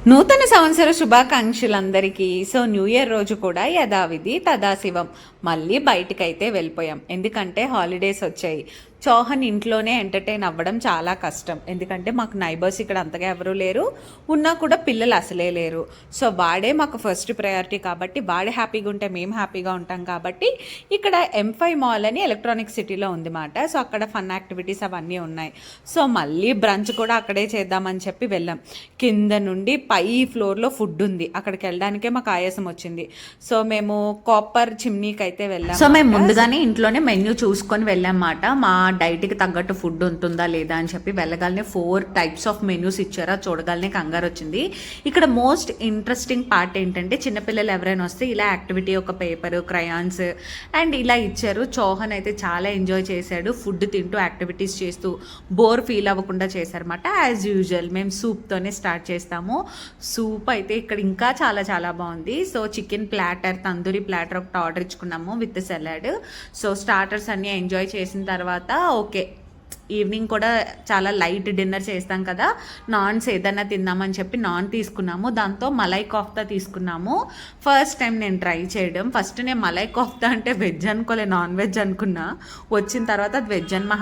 నూతన సంవత్సర శుభాకాంక్షలందరికీ. So new year రోజు కూడా యథావిధి తదాశివం మళ్ళీ బయటికైతే వెళ్ళిపోయాం. ఎందుకంటే హాలిడేస్ వచ్చాయి. చౌహాన్ ఇంట్లోనే ఎంటర్టైన్ అవ్వడం చాలా కష్టం. ఎందుకంటే మాకు నైబర్స్ ఇక్కడ అంతగా ఎవరూ లేరు, ఉన్నా కూడా పిల్లలు అసలే లేరు. సో వాడే మాకు ఫస్ట్ ప్రయారిటీ కాబట్టి, వాడే హ్యాపీగా ఉంటే మేము హ్యాపీగా ఉంటాం కాబట్టి ఇక్కడ M5 మాల్ అని ఎలక్ట్రానిక్ సిటీలో ఉంది మాట. సో అక్కడ ఫన్ యాక్టివిటీస్ అవన్నీ ఉన్నాయి. సో మళ్ళీ బ్రంచ్ కూడా అక్కడే చేద్దామని చెప్పి వెళ్ళాం. కింద నుండి పై ఫ్లోర్లో ఫుడ్ ఉంది, అక్కడికి వెళ్ళడానికే మాకు ఆయాసం వచ్చింది. సో మేము కాపర్ చిమ్నీకి అయితే వెళ్ళాం. సో మేము ముందుగానే ఇంట్లోనే మెన్యూ చూసుకొని వెళ్ళామాట. మా డైట్కి తగ్గట్టు ఫుడ్ ఉంటుందా లేదా అని చెప్పి వెళ్ళగానే 4 టైప్స్ ఆఫ్ మెనూస్ ఇచ్చారా, చూడగానే కంగారు వచ్చింది. ఇక్కడ మోస్ట్ ఇంట్రెస్టింగ్ పార్ట్ ఏంటంటే చిన్నపిల్లలు ఎవరైనా వస్తే ఇలా యాక్టివిటీ ఒక పేపర్, క్రయాన్స్ అండ్ ఇలా ఇచ్చారు. చౌహాన్ అయితే చాలా ఎంజాయ్ చేశాడు. ఫుడ్ తింటూ యాక్టివిటీస్ చేస్తూ బోర్ ఫీల్ అవ్వకుండా చేశారన్నమాట. యాజ్ యూజువల్ మేము సూప్తోనే స్టార్ట్ చేస్తాము. సూప్ అయితే ఇక్కడ ఇంకా చాలా చాలా బాగుంది. So chicken platter, tandoori platter ఒకటి ఆర్డర్ ఇచ్చుకున్నాము విత్ సలాడ్. సో స్టార్టర్స్ అన్నీ ఎంజాయ్ చేసిన తర్వాత ఓకే, ఈవినింగ్ కూడా చాలా లైట్ డిన్నర్ చేస్తాం కదా, నాన్స్ ఏదైనా తిందామని చెప్పి నాన్ తీసుకున్నాము. దాంతో మలై కోఫ్తా తీసుకున్నాము. ఫస్ట్ టైం నేను ట్రై చేయడం. ఫస్ట్ నేను మలై కోఫ్తా అంటే వెజ్ అనుకోలే, నాన్ వెజ్ అనుకున్నా. వచ్చిన తర్వాత అది వెజ్ అని మా